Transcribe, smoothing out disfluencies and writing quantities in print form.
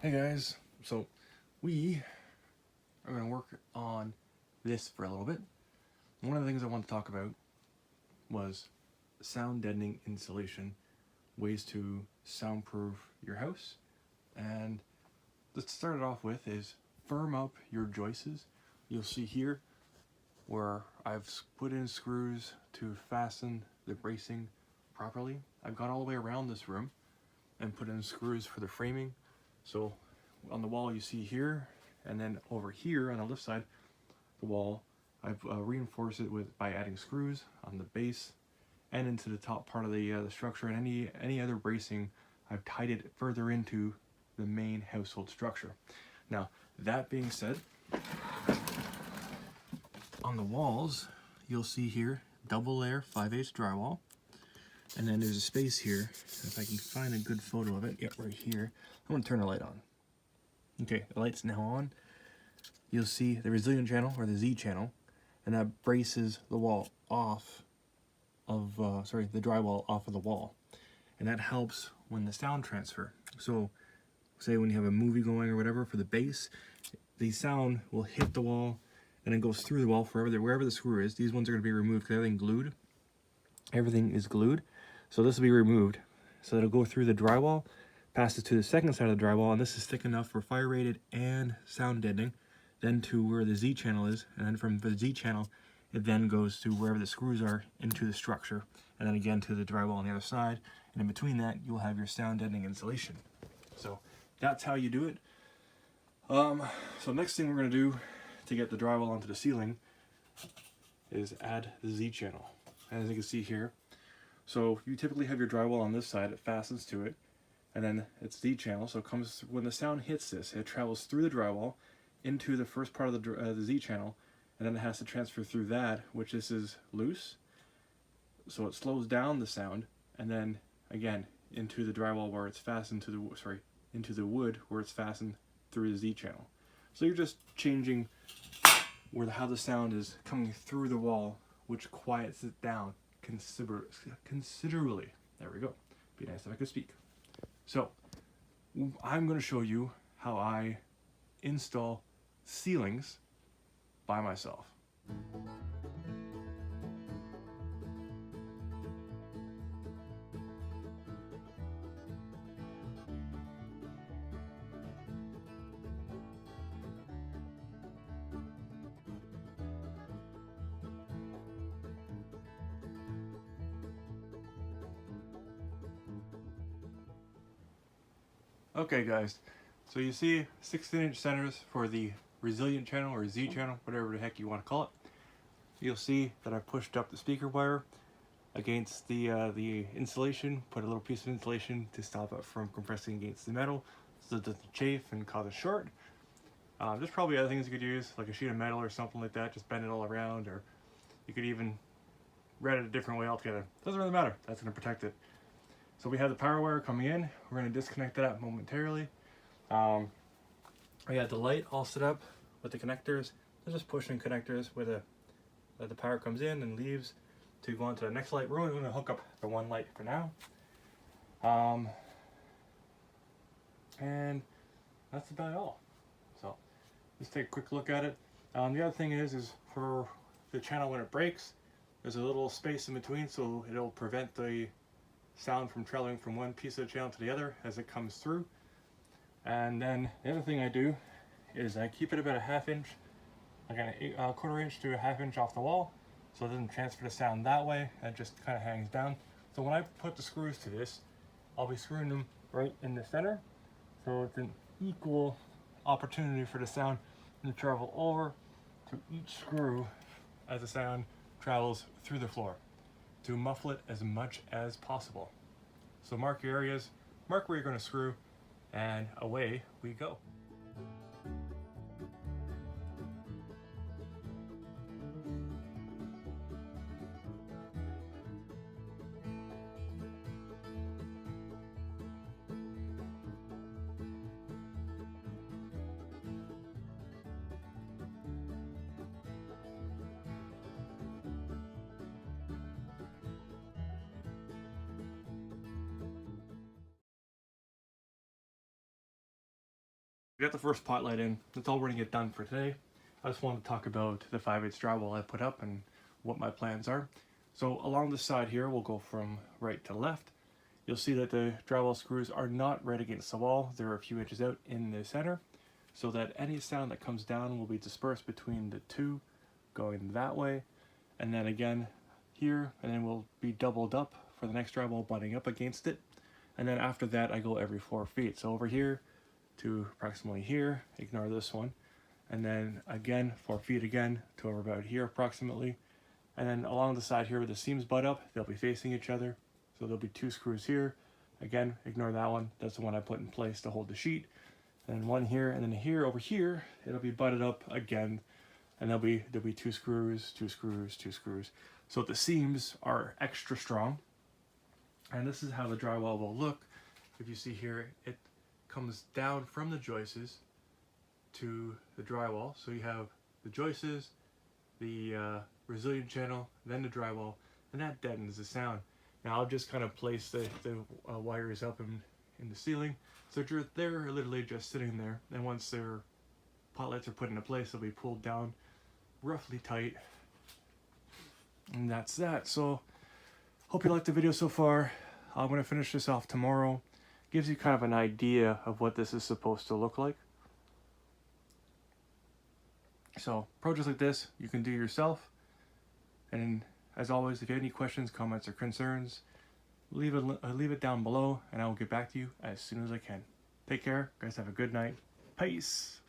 Hey guys, so we are going to work on this for a little bit. One of the things I want to talk about was sound deadening insulation, ways to soundproof your house. And let's start it off with is firm up your joists. You'll see here where I've put in screws to fasten the bracing properly. I've gone all the way around this room and put in screws for the framing. So on the wall you see here, and then over here on the left side, the wall, I've reinforced it by adding screws on the base and into the top part of the structure, and any other bracing, I've tied it further into the main household structure. Now, that being said, on the walls, you'll see here, double layer 5/8 drywall. And then there's a space here, if I can find a good photo of it, yeah, right here. I'm gonna turn the light on. Okay, the light's now on. You'll see the resilient channel, or the Z channel, and that braces the wall off of, the drywall off of the wall. And that helps when the sound transfer. So, say when you have a movie going or whatever for the bass, the sound will hit the wall and it goes through the wall wherever the screw is. These ones are gonna be removed because everything is glued. So this will be removed. So it'll go through the drywall, passes to the second side of the drywall, and this is thick enough for fire rated and sound deadening, then to where the Z channel is, and then from the Z channel, it then goes to wherever the screws are into the structure, and then again to the drywall on the other side, and in between that, you'll have your sound deadening insulation. So that's how you do it. So next thing we're gonna do to get the drywall onto the ceiling is add the Z channel. As you can see here, so you typically have your drywall on this side, it fastens to it, and then it's Z channel, so it comes, when the sound hits this, it travels through the drywall into the first part of the Z channel, and then it has to transfer through that, which this is loose, so it slows down the sound, and then again into the drywall where it's fastened to the, into the wood where it's fastened through the Z channel. So you're just changing how the sound is coming through the wall, which quiets it down considerably. There we go. Be nice if I could speak. So I'm going to show you how I install ceilings by myself. Okay guys, so you see 16-inch centers for the resilient channel or Z channel, whatever the heck you want to call it. You'll see that I pushed up the speaker wire against the insulation, put a little piece of insulation to stop it from compressing against the metal so it doesn't chafe and cause a short. There's probably other things you could use, like a sheet of metal or something like that, just bend it all around, or you could even red it a different way altogether. Doesn't really matter, that's going to protect it. So we have the power wire coming in. We're going to disconnect that momentarily. We have the light all set up with the connectors. They're just pushing connectors where the power comes in and leaves to go on to the next light. We're only going to hook up the one light for now. And that's about all. So let's take a quick look at it. The other thing is for the channel when it breaks, there's a little space in between, so it'll prevent the sound from traveling from one piece of the channel to the other as it comes through. And then the other thing I do is I keep it about a ½ inch, like a quarter inch to a ½ inch off the wall, so it doesn't transfer the sound that way. It just kind of hangs down. So when I put the screws to this, I'll be screwing them right in the center, so it's an equal opportunity for the sound to travel over to each screw as the sound travels through the floor, to muffle it as much as possible. So mark your areas, mark where you're going to screw, and away we go. We got the first spotlight in. That's all we're gonna get done for today. I just wanted to talk about the 5/8 drywall I put up and what my plans are. So along the side here, we'll go from right to left. You'll see that the drywall screws are not right against the wall. They're a few inches out in the center, so that any sound that comes down will be dispersed between the two, going that way, and then again here, and then we'll be doubled up for the next drywall butting up against it. And then after that, I go every 4 feet. So over here to approximately here, ignore this one, and then again 4 feet again to over about here approximately. And then along the side here where the seams butt up, they'll be facing each other. So there'll be 2 screws here. Again, ignore that one. That's the one I put in place to hold the sheet. And then one here, and then here over here, it'll be butted up again. And there'll be 2 screws, 2 screws, 2 screws. So the seams are extra strong. And this is how the drywall will look. If you see here, it comes down from the joists to the drywall. So you have the joists, the resilient channel, then the drywall, and that deadens the sound. Now I'll just kind of place the wires up in the ceiling, so they're literally just sitting there, and once their pot lights are put into place, they'll be pulled down roughly tight, and that's that. So hope you liked the video so far. I'm going to finish this off tomorrow. Gives you kind of an idea of what this is supposed to look like. So projects like this you can do yourself, and as always, if you have any questions, comments, or concerns, leave it down below, and I will get back to you as soon as I can. Take care, guys. Have a good night. Peace.